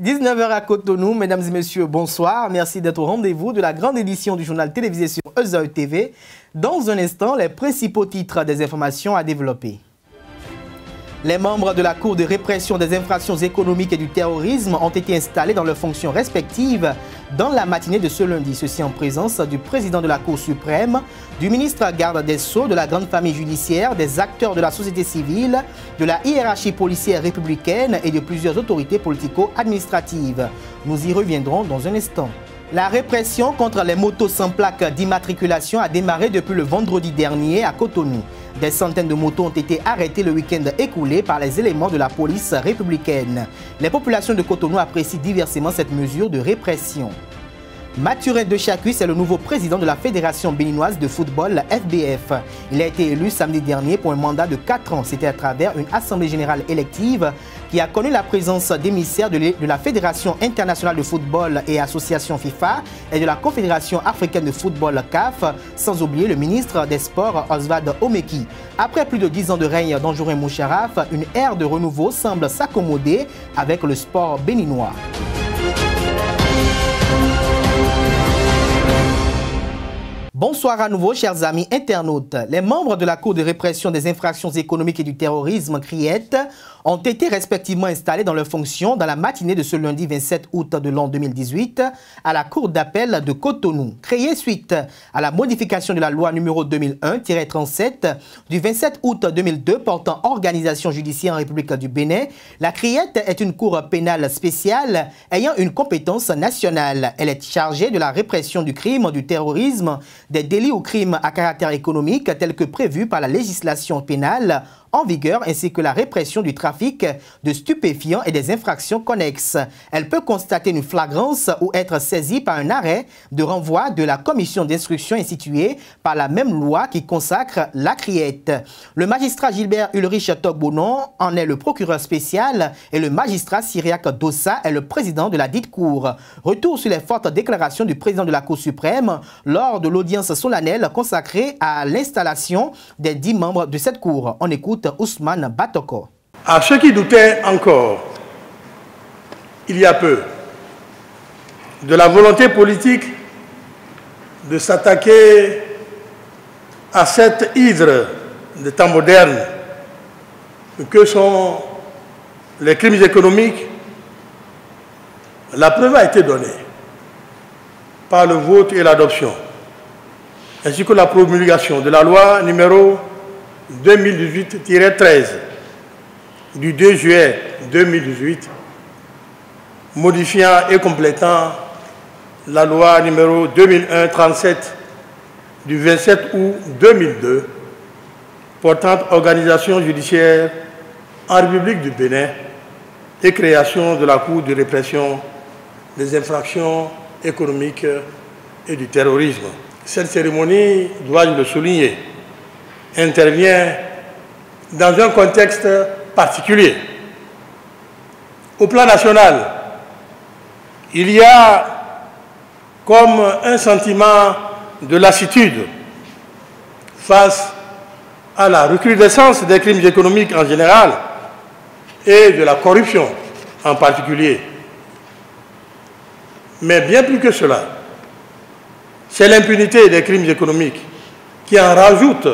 19h à Cotonou, mesdames et messieurs, bonsoir. Merci d'être au rendez-vous de la grande édition du journal télévisé sur Euzeu TV. Dans un instant, les principaux titres des informations à développer. Les membres de la Cour de répression des infractions économiques et du terrorisme ont été installés dans leurs fonctions respectives dans la matinée de ce lundi. Ceci en présence du président de la Cour suprême, du ministre garde des Sceaux, de la grande famille judiciaire, des acteurs de la société civile, de la hiérarchie policière républicaine et de plusieurs autorités politico-administratives. Nous y reviendrons dans un instant. La répression contre les motos sans plaque d'immatriculation a démarré depuis le vendredi dernier à Cotonou. Des centaines de motos ont été arrêtées le week-end écoulé par les éléments de la police républicaine. Les populations de Cotonou apprécient diversement cette mesure de répression. Mathurin Dechacuisse est le nouveau président de la Fédération béninoise de football, FBF. Il a été élu samedi dernier pour un mandat de 4 ans. C'était à travers une assemblée générale élective qui a connu la présence d'émissaires de la Fédération internationale de football et association FIFA et de la Confédération africaine de football CAF, sans oublier le ministre des Sports Oswald Omeki. Après plus de 10 ans de règne d'Anjorin Moucharaf, une ère de renouveau semble s'accommoder avec le sport béninois. Bonsoir à nouveau, chers amis internautes. Les membres de la Cour de répression des infractions économiques et du terrorisme, CRIET, ont été respectivement installés dans leurs fonctions dans la matinée de ce lundi 27 août de l'an 2018 à la Cour d'appel de Cotonou. Créée suite à la modification de la loi numéro 2001-37 du 27 août 2002 portant organisation judiciaire en République du Bénin, la CRIET est une cour pénale spéciale ayant une compétence nationale. Elle est chargée de la répression du crime, du terrorisme, des délits ou crimes à caractère économique tels que prévus par la législation pénale en vigueur ainsi que la répression du trafic de stupéfiants et des infractions connexes. Elle peut constater une flagrance ou être saisie par un arrêt de renvoi de la commission d'instruction instituée par la même loi qui consacre la CRIET. Le magistrat Gilbert Ulrich Togbonon en est le procureur spécial et le magistrat Cyriaque Dossa est le président de la dite cour. Retour sur les fortes déclarations du président de la Cour suprême lors de l'audience solennelle consacrée à l'installation des 10 membres de cette cour. On écoute Ousmane Batoko. À ceux qui doutaient encore, il y a peu, de la volonté politique de s'attaquer à cette hydre des temps modernes que sont les crimes économiques, la preuve a été donnée par le vote et l'adoption, ainsi que la promulgation de la loi numéro 2018-13 du 2 juillet 2018, modifiant et complétant la loi numéro 2001-37 du 27 août 2002, portant organisation judiciaire en République du Bénin et création de la Cour de répression des infractions économiques et du terrorisme. Cette cérémonie, dois-je le souligner, intervient dans un contexte particulier. Au plan national, il y a comme un sentiment de lassitude face à la recrudescence des crimes économiques en général et de la corruption en particulier. Mais bien plus que cela, c'est l'impunité des crimes économiques qui en rajoute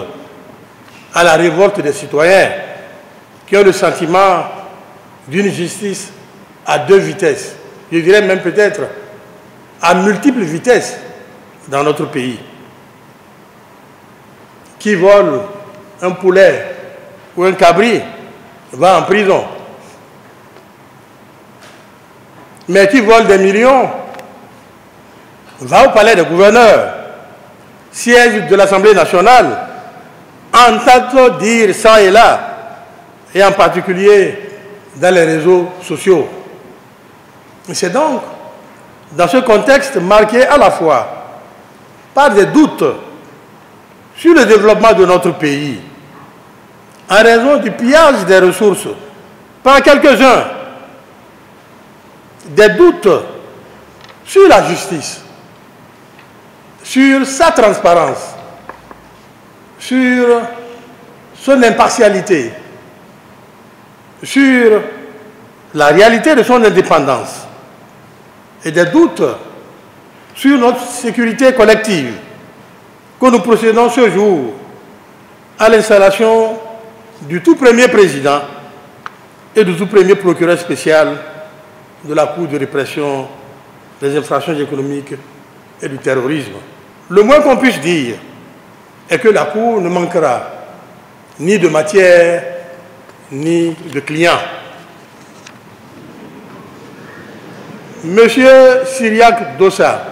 à la révolte des citoyens qui ont le sentiment d'une justice à 2 vitesses, je dirais même peut-être à multiples vitesses dans notre pays. Qui vole un poulet ou un cabri va en prison. Mais qui vole des millions va au palais des gouverneurs, siège de l'Assemblée nationale, entend dire ça et là, et en particulier dans les réseaux sociaux. C'est donc dans ce contexte marqué à la fois par des doutes sur le développement de notre pays, en raison du pillage des ressources par quelques-uns, des doutes sur la justice, sur sa transparence, sur son impartialité, sur la réalité de son indépendance. et des doutes sur notre sécurité collective que nous procédons ce jour à l'installation du tout premier président et du tout premier procureur spécial de la Cour de répression des infractions économiques et du terrorisme. Le moins qu'on puisse dire est que la Cour ne manquera ni de matière ni de clients. Monsieur Cyriaque Dossa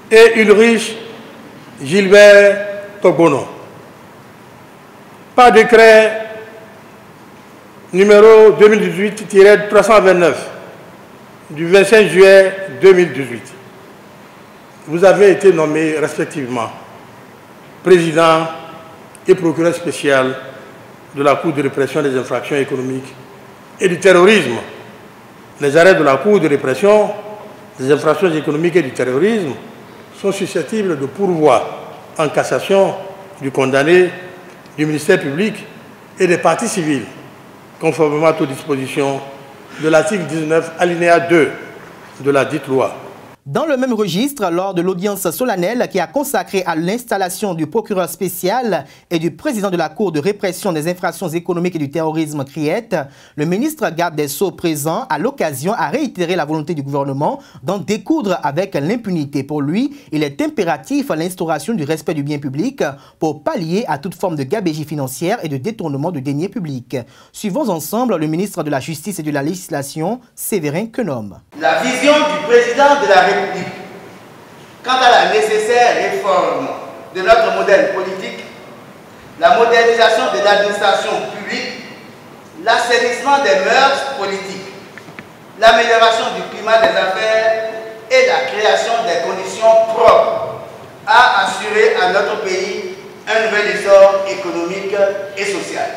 et Ulrich Gilbert Togbono, par décret numéro 2018-329 du 25 juillet 2018, vous avez été nommés respectivement président et procureur spécial de la Cour de répression des infractions économiques et du terrorisme. Les arrêts de la Cour de répression des infractions économiques et du terrorisme sont susceptibles de pourvoi en cassation du condamné, du ministère public et des parties civiles, conformément aux dispositions de l'article 19, alinéa 2 de la dite loi. Dans le même registre, lors de l'audience solennelle qui a consacré à l'installation du procureur spécial et du président de la Cour de répression des infractions économiques et du terrorisme CRIET, le ministre garde des Sceaux présent à l'occasion a réitéré la volonté du gouvernement d'en découdre avec l'impunité. Pour lui, il est impératif l'instauration du respect du bien public pour pallier à toute forme de gabegie financière et de détournement de deniers publics. Suivons ensemble le ministre de la Justice et de la Législation, Séverin Quenome. La vision du président de la République quant à la nécessaire réforme de notre modèle politique, la modernisation de l'administration publique, l'assainissement des mœurs politiques, l'amélioration du climat des affaires et la création des conditions propres à assurer à notre pays un nouvel essor économique et social.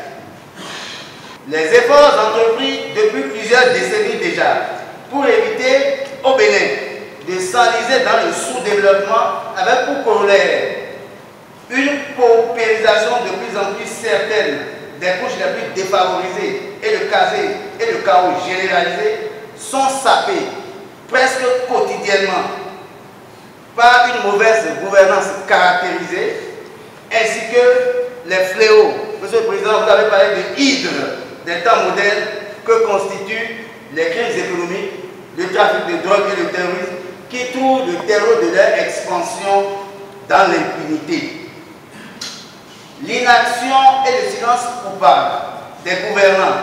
Les efforts entrepris depuis plusieurs décennies déjà pour éviter au Bénin de s'enliser dans le sous-développement avec pour corollaire une paupérisation de plus en plus certaine des couches les plus défavorisées et le chaos généralisé sont sapés presque quotidiennement par une mauvaise gouvernance caractérisée ainsi que les fléaux. Monsieur le Président, vous avez parlé de hydre des temps modernes que constituent les crimes économiques, le trafic de drogue et le terrorisme, qui trouvent le terreau de leur expansion dans l'impunité. L'inaction et le silence coupable des gouvernants,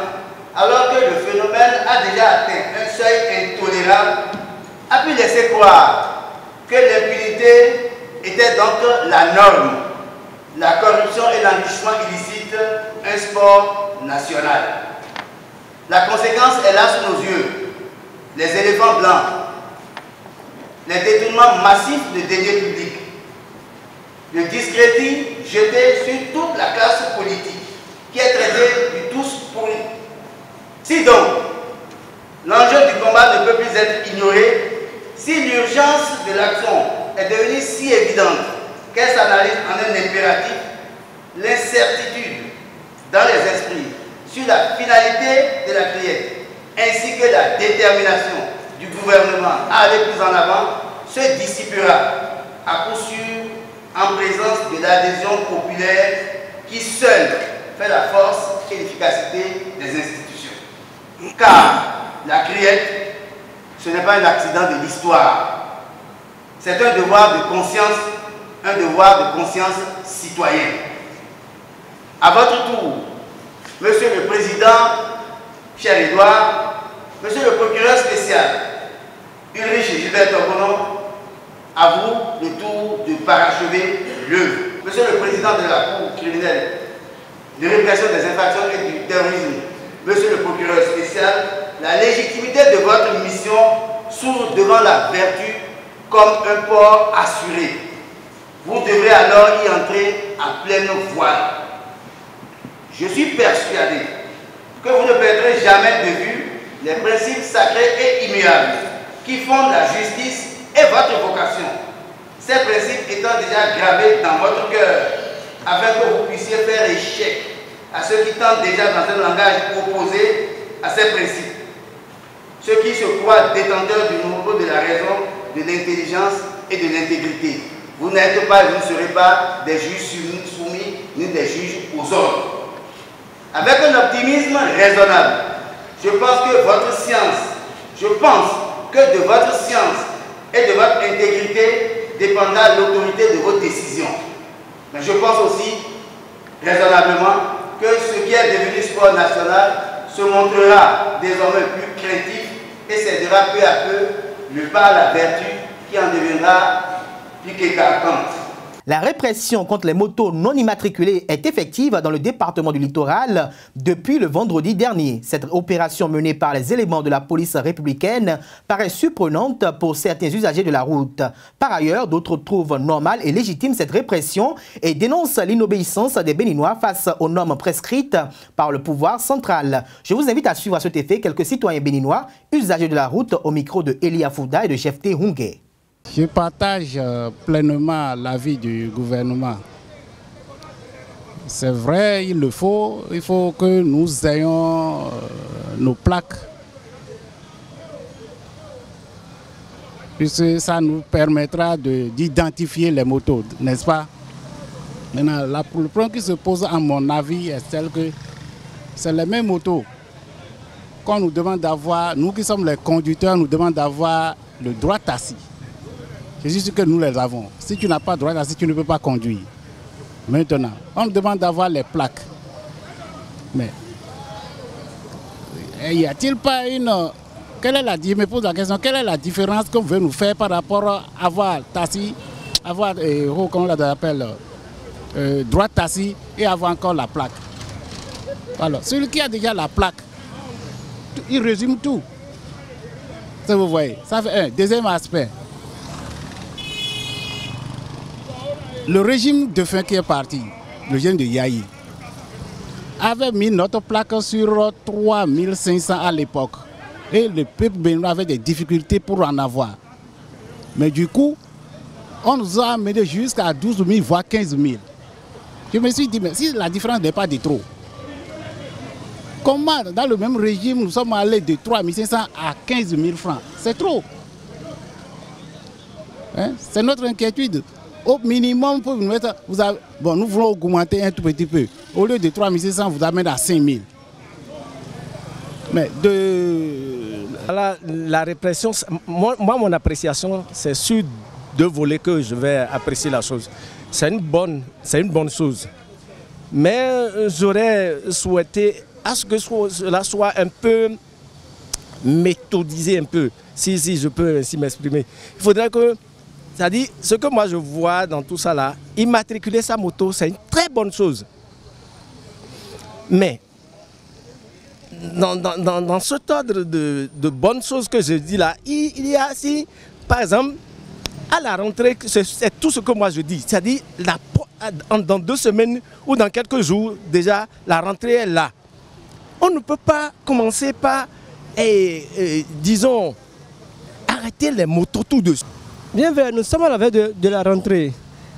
alors que le phénomène a déjà atteint un seuil intolérable, a pu laisser croire que l'impunité était donc la norme, la corruption et l'enrichissement illicite un sport national. La conséquence est là sous nos yeux. Les éléphants blancs, les détournements massifs de deniers publics, le discrédit jeté sur toute la classe politique qui est traitée du tous pourri. Si donc l'enjeu du combat ne peut plus être ignoré, si l'urgence de l'action est devenue si évidente qu'elle s'analyse en un impératif, l'incertitude dans les esprits sur la finalité de la CRIET ainsi que la détermination du gouvernement à aller plus en avant se dissipera à coup sûr en présence de l'adhésion populaire qui seule fait la force et l'efficacité des institutions. Car la CRIET, ce n'est pas un accident de l'histoire, c'est un devoir de conscience citoyenne. À votre tour, Monsieur le Président, cher Édouard, Monsieur le procureur spécial, Ulrich Gilbert Togbono, à vous le tour de parachever l'œuvre. Monsieur le Président de la Cour criminelle de répression des infractions et du terrorisme, Monsieur le procureur spécial, la légitimité de votre mission s'ouvre devant la vertu comme un port assuré. Vous devrez alors y entrer à pleine voile. Je suis persuadé que vous ne perdrez jamais de vue les principes sacrés et immuables qui fondent la justice et votre vocation. Ces principes étant déjà gravés dans votre cœur, afin que vous puissiez faire échec à ceux qui tentent déjà dans un langage opposé à ces principes. ceux qui se croient détenteurs du monopole de la raison, de l'intelligence et de l'intégrité. Vous n'êtes pas, vous ne serez pas des juges soumis, ni des juges aux ordres. Avec un optimisme raisonnable, je pense que de votre science et de votre intégrité dépendra l'autorité de vos décisions. Mais je pense aussi, raisonnablement, que ce qui est devenu sport national se montrera désormais plus craintif et cédera peu à peu le pas à la vertu qui en deviendra plus qu'écartante. La répression contre les motos non immatriculées est effective dans le département du Littoral depuis le vendredi dernier. Cette opération menée par les éléments de la police républicaine paraît surprenante pour certains usagers de la route. Par ailleurs, d'autres trouvent normale et légitime cette répression et dénoncent l'inobéissance des Béninois face aux normes prescrites par le pouvoir central. Je vous invite à suivre à cet effet quelques citoyens béninois usagers de la route au micro de Elia Fouda et de Jefté Hungé. Je partage pleinement l'avis du gouvernement. C'est vrai, il faut que nous ayons nos plaques, puisque ça nous permettra d'identifier les motos, n'est-ce pas? Maintenant, le problème qui se pose à mon avis est tel que c'est les mêmes motos qu'on nous demande d'avoir, nous qui sommes les conducteurs, nous demandons d'avoir le droit assis. C'est juste que nous les avons. Si tu n'as pas droit assis, tu ne peux pas conduire. Maintenant, on nous demande d'avoir les plaques. Mais, y a-t-il pas une... Je me pose la question, quelle est la différence qu'on veut nous faire par rapport à avoir assis, avoir, comment on l'appelle, droit assis et avoir encore la plaque? Alors, celui qui a déjà la plaque, il résume tout. Ça, vous voyez, ça fait un. Deuxième aspect. Le régime de fin qui est parti, le régime de Yahi, avait mis notre plaque sur 3500 à l'époque. Et le peuple béninois avait des difficultés pour en avoir. Mais du coup, on nous a amené jusqu'à 12 000, voire 15 000. Je me suis dit, mais si la différence n'est pas de trop, comment dans le même régime nous sommes allés de 3 500 à 15 000 francs? C'est trop. Hein? C'est notre inquiétude. Au minimum, pour nous mettre, nous voulons augmenter un tout petit peu. Au lieu de 3 600, vous amène à 5 000. Mais la répression, moi, mon appréciation, c'est sur deux volets que je vais apprécier la chose. C'est une bonne chose. Mais j'aurais souhaité à ce que cela soit un peu méthodisé, un peu, si je peux ainsi m'exprimer. Il faudrait que... C'est-à-dire, ce que moi je vois dans tout ça là, immatriculer sa moto, c'est une très bonne chose. Mais, dans cet ordre de bonnes choses que je dis là, il y a, si, par exemple, à la rentrée, c'est tout ce que moi je dis. C'est-à-dire, dans 2 semaines ou dans quelques jours, déjà, la rentrée est là. On ne peut pas commencer par, disons, arrêter les motos tout de suite. Bien vrai, nous sommes à la veille de la rentrée.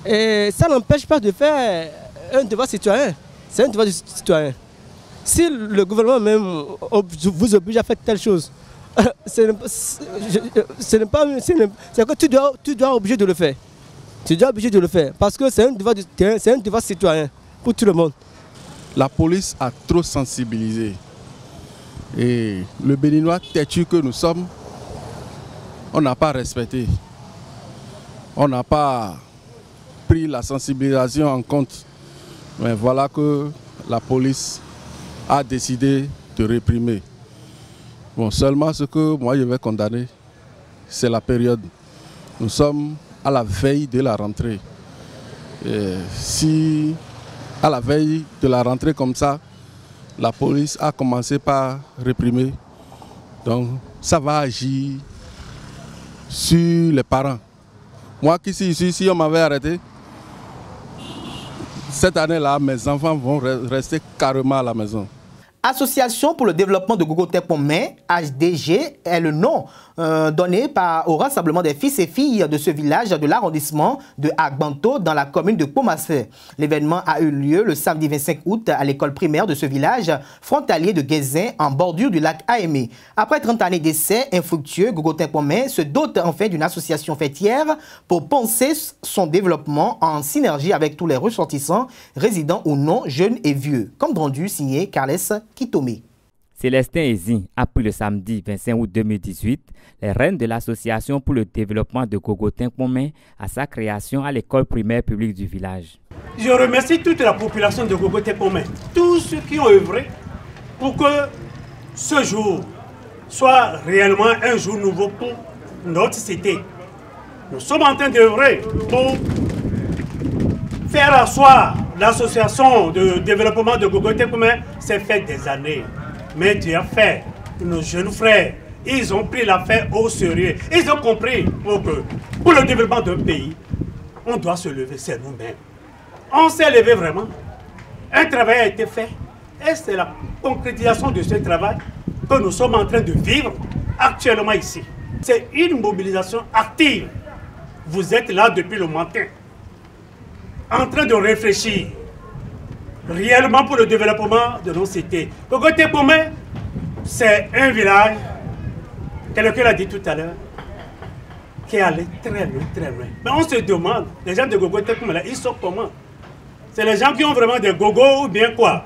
Et ça n'empêche pas de faire un devoir citoyen. C'est un devoir du citoyen. Si le gouvernement même vous oblige à faire telle chose, c'est que tu dois obliger de le faire. Tu dois obliger de le faire. Parce que c'est un devoir citoyen pour tout le monde. La police a trop sensibilisé. Et le Béninois têtu que nous sommes, on n'a pas respecté. On n'a pas pris la sensibilisation en compte. Mais voilà que la police a décidé de réprimer. Bon, seulement ce que moi je vais condamner, c'est la période. Nous sommes à la veille de la rentrée. Et si à la veille de la rentrée comme ça, la police a commencé par réprimer, donc ça va agir sur les parents. Moi qui suis ici, si on m'avait arrêté, cette année-là, mes enfants vont rester carrément à la maison. Association pour le développement de Gogo-Tepomé, HDG, est le nom donné au rassemblement des fils et filles de ce village de l'arrondissement de Agbanto dans la commune de Pomassé. L'événement a eu lieu le samedi 25 août à l'école primaire de ce village frontalier de Guézin en bordure du lac Aémé. Après 30 années d'essais infructueux, Gogo-Tepomé se dote enfin d'une association fêtière pour penser son développement en synergie avec tous les ressortissants, résidents ou non, jeunes et vieux. Comme rendu signé Carles Kitomé. Célestin Ezi a pris le samedi 25 août 2018 les rênes de l'association pour le développement de Gogo-Tepomé à sa création à l'école primaire publique du village. Je remercie toute la population de Gogo-Tepomé, tous ceux qui ont œuvré pour que ce jour soit réellement un jour nouveau pour notre cité. Nous sommes en train d'œuvrer pour faire asseoir l'association de développement de Gogo-Tepomé. C'est fait des années. Mais Dieu a fait, nos jeunes frères, ils ont pris l'affaire au sérieux. Ils ont compris que pour le développement d'un pays, on doit se lever, c'est nous-mêmes. On s'est levé vraiment. Un travail a été fait. Et c'est la concrétisation de ce travail que nous sommes en train de vivre actuellement ici. C'est une mobilisation active. Vous êtes là depuis le matin, en train de réfléchir réellement pour le développement de nos cités. Gogo-Tepomé, c'est un village, quelqu'un l'a dit tout à l'heure, qui est allé très loin, très loin. Mais on se demande, les gens de Gogo-Tepomé, là, ils sont comment? C'est les gens qui ont vraiment des gogos ou bien quoi?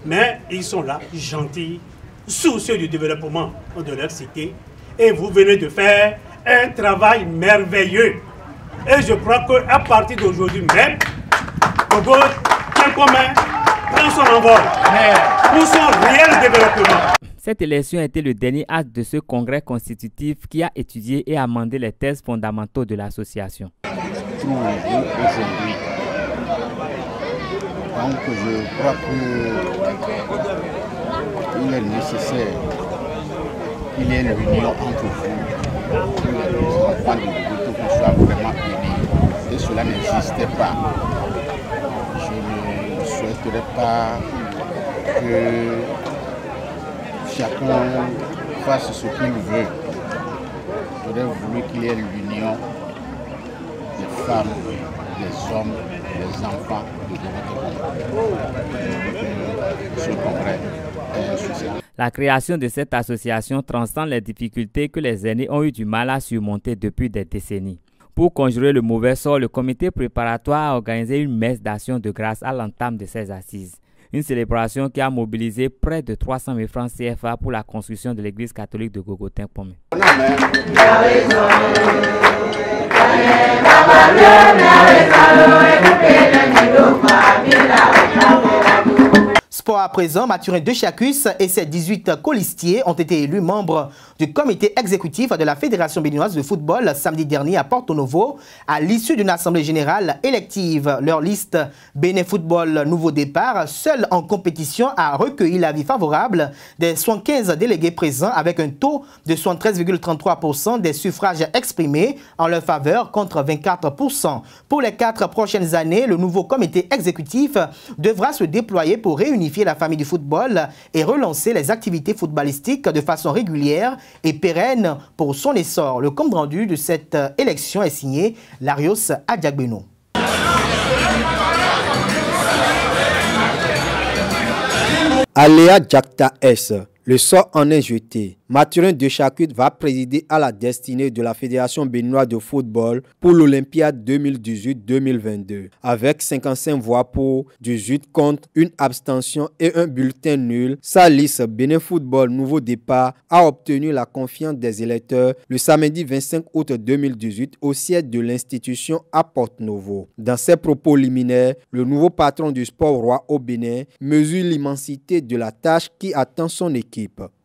Mais ils sont là, gentils, soucieux du développement de leur cité. Et vous venez de faire un travail merveilleux. Et je crois qu'à partir d'aujourd'hui même, Gogo-Tepomé prend son envol pour son réel développement. Cette élection a été le dernier acte de ce congrès constitutif qui a étudié et amendé les thèses fondamentaux de l'association. Donc je crois qu'il est nécessaire qu'il y ait une réunion entre vous, que les enfants de Gogo-Tepomé soient vraiment unis. Et cela n'existait pas. Je ne souhaiterais pas que chacun fasse ce qu'il veut. J'aurais voulu qu'il y ait l'union des femmes, des hommes, des enfants de Gogo-Tepomé. Ce congrès est un succès. La création de cette association transcende les difficultés que les aînés ont eu du mal à surmonter depuis des décennies. Pour conjurer le mauvais sort, le comité préparatoire a organisé une messe d'action de grâce à l'entame de ces assises. Une célébration qui a mobilisé près de 300 000 francs CFA pour la construction de l'église catholique de Gogo-Tepomé. Sport à présent, Mathurin Dechacus et ses 18 colistiers ont été élus membres du comité exécutif de la Fédération béninoise de football samedi dernier à Porto Novo à l'issue d'une assemblée générale élective. Leur liste Bénin Football Nouveau Départ, seule en compétition, a recueilli l'avis favorable des 75 délégués présents avec un taux de 73,33% des suffrages exprimés en leur faveur contre 24%. Pour les 4 prochaines années, le nouveau comité exécutif devra se déployer pour réunifier la famille du football et relancer les activités footballistiques de façon régulière et pérenne pour son essor. Le compte rendu de cette élection est signé Larios Adiagbeno. Aléa Jakta S. Le sort en est jeté. Mathurin Dechacus va présider à la destinée de la Fédération béninoise de football pour l'Olympiade 2018-2022. Avec 55 voix pour, 18 contre, une abstention et un bulletin nul, sa liste Bénin Football Nouveau Départ a obtenu la confiance des électeurs le samedi 25 août 2018 au siège de l'institution à Porto Novo. Dans ses propos liminaires, le nouveau patron du sport roi au Bénin mesure l'immensité de la tâche qui attend son équipe.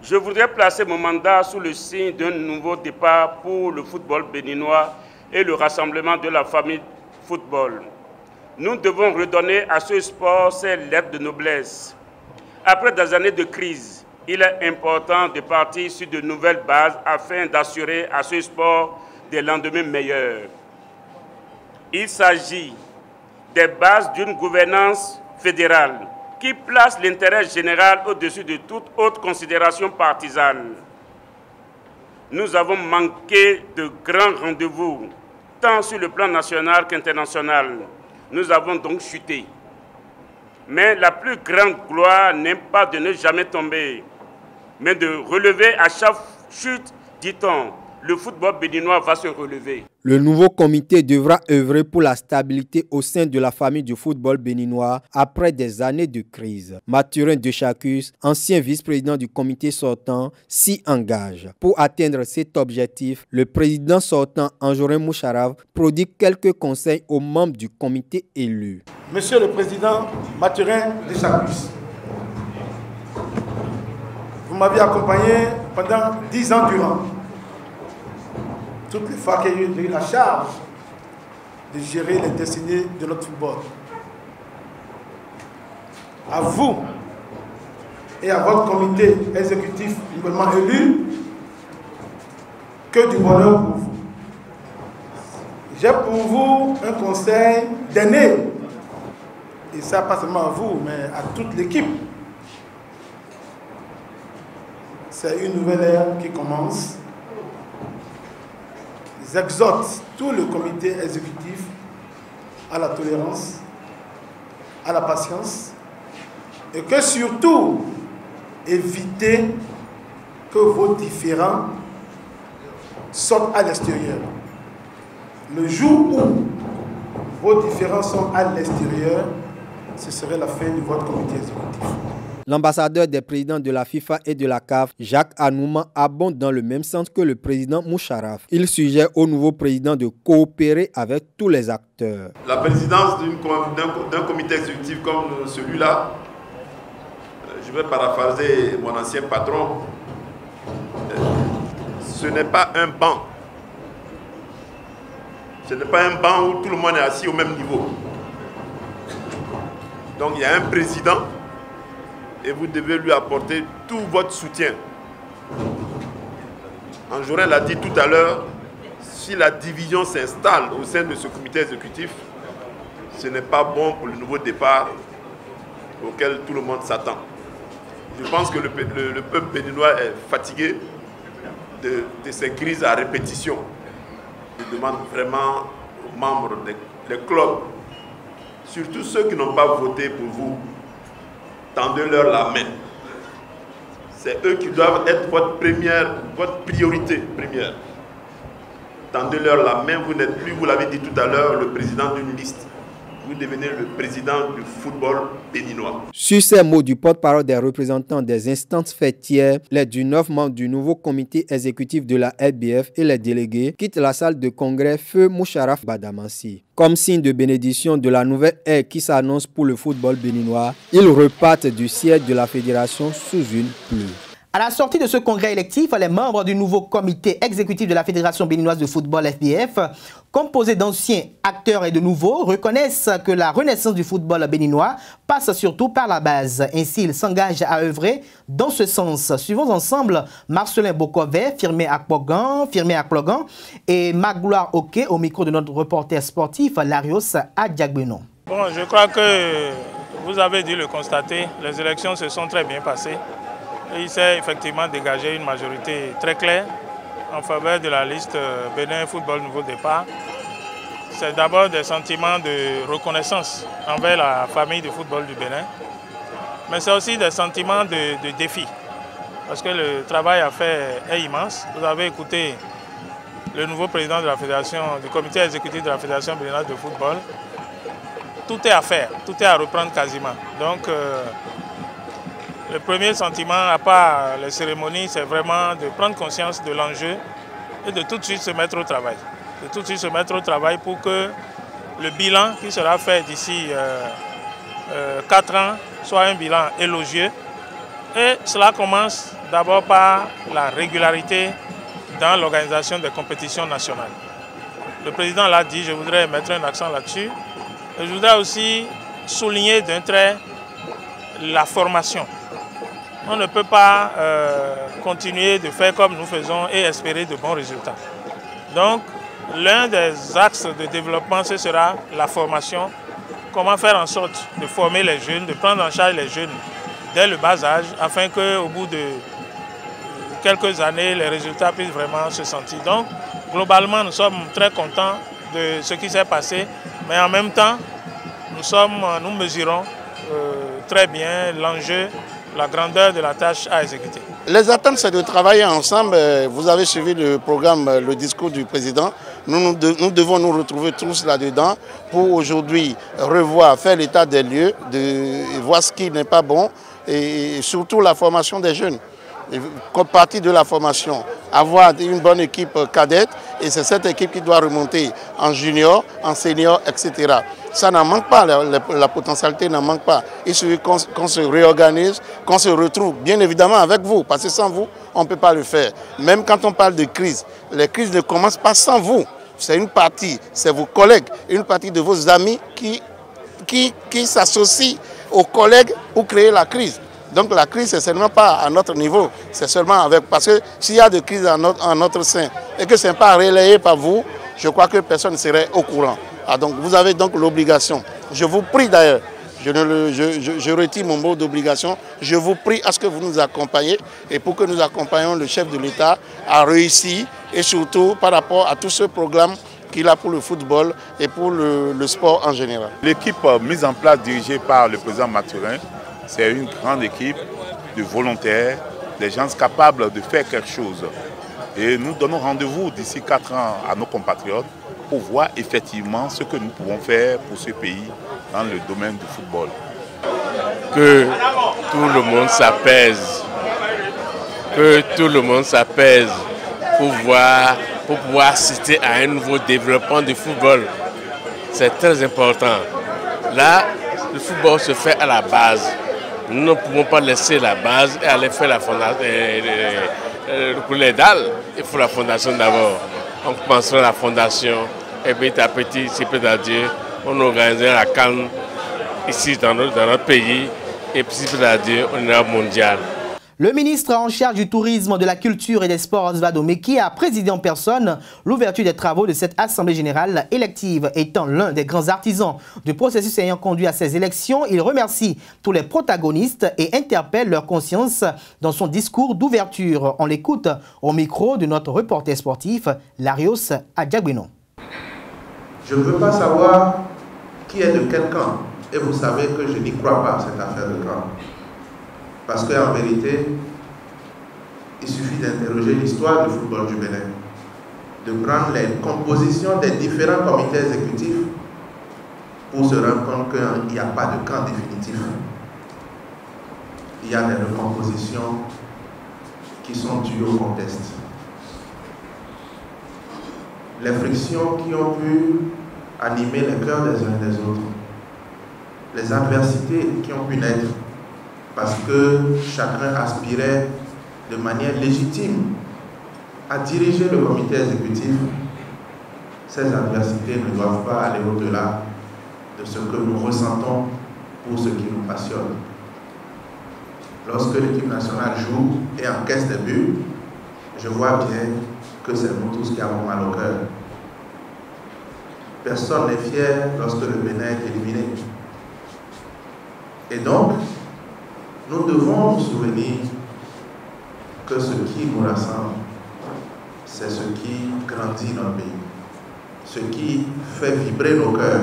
Je voudrais placer mon mandat sous le signe d'un nouveau départ pour le football béninois et le rassemblement de la famille football. Nous devons redonner à ce sport ses lettres de noblesse. Après des années de crise, il est important de partir sur de nouvelles bases afin d'assurer à ce sport des lendemains meilleurs. Il s'agit des bases d'une gouvernance fédérale qui place l'intérêt général au-dessus de toute autre considération partisane. Nous avons manqué de grands rendez-vous, tant sur le plan national qu'international. Nous avons donc chuté. Mais la plus grande gloire n'est pas de ne jamais tomber, mais de relever à chaque chute, dit-on. Le football béninois va se relever. Le nouveau comité devra œuvrer pour la stabilité au sein de la famille du football béninois après des années de crise. Mathurin Dechacus, ancien vice-président du comité sortant, s'y engage. Pour atteindre cet objectif, le président sortant, Anjorin Moucharaf, prodigue quelques conseils aux membres du comité élu. Monsieur le président Mathurin Dechacus, vous m'avez accompagné pendant 10 ans durant. Toutes les fois qu'il y a eu la charge de gérer les destinées de notre football. À vous et à votre comité exécutif nouvellement élu, que du bonheur pour vous. J'ai pour vous un conseil d'aîné, et ça pas seulement à vous, mais à toute l'équipe. C'est une nouvelle ère qui commence. J'exhorte tout le comité exécutif à la tolérance, à la patience, et que surtout, évitez que vos différends sortent à l'extérieur. Le jour où vos différends sont à l'extérieur, ce serait la fin de votre comité exécutif. L'ambassadeur des présidents de la FIFA et de la CAF, Jacques Anouma, abonde dans le même sens que le président Moucharaf. Il suggère au nouveau président de coopérer avec tous les acteurs. La présidence d'un comité exécutif comme celui-là, je vais paraphraser mon ancien patron, ce n'est pas un banc. Ce n'est pas un banc où tout le monde est assis au même niveau. Donc il y a un président et vous devez lui apporter tout votre soutien. Anjorin l'a dit tout à l'heure, si la division s'installe au sein de ce comité exécutif, ce n'est pas bon pour le nouveau départ auquel tout le monde s'attend. Je pense que le peuple béninois est fatigué de ces crises à répétition. Je demande vraiment aux membres des clubs, surtout ceux qui n'ont pas voté pour vous, tendez-leur la main. C'est eux qui doivent être votre priorité première. Tendez-leur la main, vous n'êtes plus, vous l'avez dit tout à l'heure, le président d'une liste. Vous devenez le président du football béninois. Sur ces mots du porte-parole des représentants des instances fêtières, les 19 membres du nouveau comité exécutif de la LBF et les délégués quittent la salle de congrès Feu Moucharaf Badamassi. Comme signe de bénédiction de la nouvelle ère qui s'annonce pour le football béninois, ils repartent du siège de la fédération sous une pluie. À la sortie de ce congrès électif, les membres du nouveau comité exécutif de la Fédération béninoise de football FBF, composé d'anciens acteurs et de nouveaux, reconnaissent que la renaissance du football béninois passe surtout par la base. Ainsi, ils s'engagent à œuvrer dans ce sens. Suivons ensemble Marcelin Bokovet, firmé à Plogan, et Magloire Oké au micro de notre reporter sportif Larios Adjagbenon. Bon, je crois que vous avez dû le constater, les élections se sont très bien passées. Il s'est effectivement dégagé une majorité très claire en faveur de la liste Bénin Football Nouveau Départ. C'est d'abord des sentiments de reconnaissance envers la famille du football du Bénin, mais c'est aussi des sentiments de défi, parce que le travail à faire est immense. Vous avez écouté le nouveau président de la fédération, du comité exécutif de la Fédération béninoise de football. Tout est à faire, tout est à reprendre quasiment. Donc, le premier sentiment, à part les cérémonies, c'est vraiment de prendre conscience de l'enjeu et de tout de suite se mettre au travail. De tout de suite se mettre au travail pour que le bilan qui sera fait d'ici 4 ans soit un bilan élogieux. Et cela commence d'abord par la régularité dans l'organisation des compétitions nationales. Le président l'a dit, je voudrais mettre un accent là-dessus. Et je voudrais aussi souligner d'un trait la formation. On ne peut pas continuer de faire comme nous faisons et espérer de bons résultats. Donc, l'un des axes de développement, ce sera la formation comment faire en sorte de former les jeunes, de prendre en charge les jeunes dès le bas âge, afin qu'au bout de quelques années, les résultats puissent vraiment se sentir. Donc, globalement, nous sommes très contents de ce qui s'est passé, mais en même temps, nous mesurons très bien l'enjeu, la grandeur de la tâche à exécuter. Les attentes, c'est de travailler ensemble. Vous avez suivi le programme, le discours du président. Nous devons nous retrouver tous là-dedans pour aujourd'hui revoir, faire l'état des lieux, voir ce qui n'est pas bon et surtout la formation des jeunes. Comme partie de la formation, avoir une bonne équipe cadette et c'est cette équipe qui doit remonter en junior, en senior, etc. Ça n'en manque pas, la potentialité n'en manque pas. Il suffit qu'on se réorganise, qu'on se retrouve, bien évidemment avec vous, parce que sans vous, on ne peut pas le faire. Même quand on parle de crise, les crises ne commencent pas sans vous. C'est une partie, c'est vos collègues, une partie de vos amis qui s'associent aux collègues pour créer la crise. Donc la crise, c'est seulement pas à notre niveau, c'est seulement avec... Parce que s'il y a des crises en notre sein et que ce n'est pas relayé par vous, je crois que personne ne serait au courant. Ah, donc vous avez donc l'obligation. Je vous prie d'ailleurs, je retire mon mot d'obligation, je vous prie à ce que vous nous accompagniez et pour que nous accompagnions le chef de l'État à réussir et surtout par rapport à tout ce programme qu'il a pour le football et pour le sport en général. L'équipe mise en place, dirigée par le président Mathurin, c'est une grande équipe de volontaires, des gens capables de faire quelque chose. Et nous donnons rendez-vous d'ici 4 ans à nos compatriotes pour voir effectivement ce que nous pouvons faire pour ce pays dans le domaine du football. Que tout le monde s'apaise, pour pouvoir assister à un nouveau développement du football. C'est très important. Là, le football se fait à la base. Nous ne pouvons pas laisser la base et aller faire la fondation. Pour les dalles, il faut la fondation d'abord. On commencera la fondation et petit à petit, si peu à Dieu, on organisera la CAN ici dans notre pays et si peu à Dieu, on ira mondial. Le ministre en charge du tourisme, de la culture et des sports, Osvaldo Meki, a présidé en personne l'ouverture des travaux de cette Assemblée générale élective. Étant l'un des grands artisans du processus ayant conduit à ces élections, il remercie tous les protagonistes et interpelle leur conscience dans son discours d'ouverture. On l'écoute au micro de notre reporter sportif, Larios Adjagwino. Je ne veux pas savoir qui est de quel camp. Et vous savez que je n'y crois pas, cette affaire de camp. Parce qu'en vérité, il suffit d'interroger l'histoire du football du Bénin, de prendre les compositions des différents comités exécutifs pour se rendre compte qu'il n'y a pas de camp définitif. Il y a des recompositions qui sont dues au contexte. Les frictions qui ont pu animer les cœurs des uns et des autres, les adversités qui ont pu naître, parce que chacun aspirait de manière légitime à diriger le comité exécutif, ces adversités ne doivent pas aller au-delà de ce que nous ressentons pour ce qui nous passionne. Lorsque l'équipe nationale joue et encaisse des buts, je vois bien que c'est nous tous qui avons mal au cœur. Personne n'est fier lorsque le Bénin est éliminé. Et donc, nous devons nous souvenir que ce qui nous rassemble, c'est ce qui grandit notre pays, ce qui fait vibrer nos cœurs.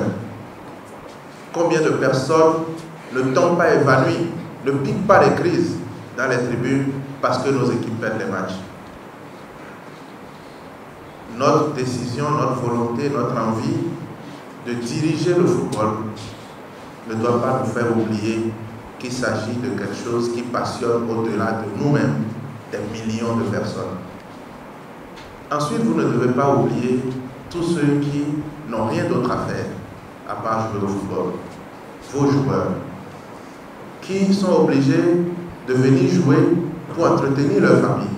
Combien de personnes ne tombent pas évanouies, ne piquent pas les crises dans les tribunes parce que nos équipes perdent les matchs. Notre décision, notre volonté, notre envie de diriger le football ne doit pas nous faire oublier qu'il s'agit de quelque chose qui passionne au-delà de nous-mêmes, des millions de personnes. Ensuite, vous ne devez pas oublier tous ceux qui n'ont rien d'autre à faire à part jouer au football. Vos joueurs, qui sont obligés de venir jouer pour entretenir leur famille.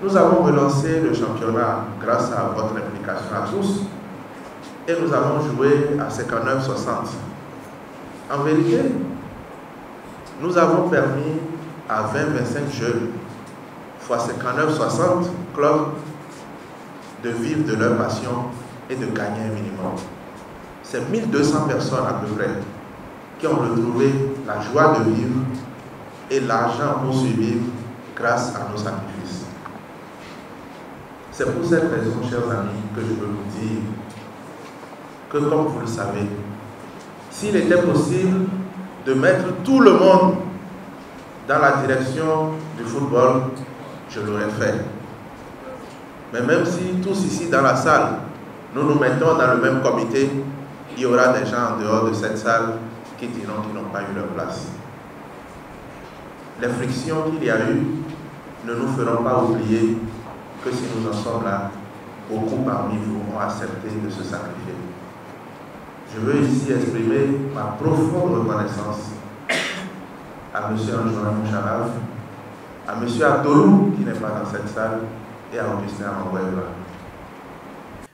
Nous avons relancé le championnat grâce à votre implication à tous et nous avons joué à 59-60. En vérité, nous avons permis à 20-25 jeunes, fois 59-60 clubs, de vivre de leur passion et de gagner un minimum. c'est 1200 personnes à peu près qui ont retrouvé la joie de vivre et l'argent pour survivre grâce à nos sacrifices. C'est pour cette raison, chers amis, que je veux vous dire que, comme vous le savez, s'il était possible de mettre tout le monde dans la direction du football, je l'aurais fait. Mais même si tous ici dans la salle, nous nous mettons dans le même comité, il y aura des gens en dehors de cette salle qui diront qu'ils n'ont pas eu leur place. Les frictions qu'il y a eu ne nous feront pas oublier que si nous en sommes là, beaucoup parmi vous ont accepté de se sacrifier. Je veux ici exprimer ma profonde reconnaissance à M. Anjouna Moucharaf, à M. Abdolou, qui n'est pas dans cette salle, et à Augustin Amouéva.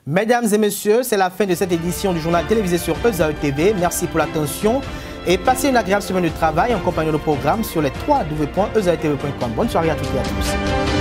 Mesdames et messieurs, c'est la fin de cette édition du journal télévisé sur EZAE TV. Merci pour l'attention et passez une agréable semaine de travail en compagnie de nos programmes sur les www.ezaetv.com. Bonne soirée à toutes et à tous.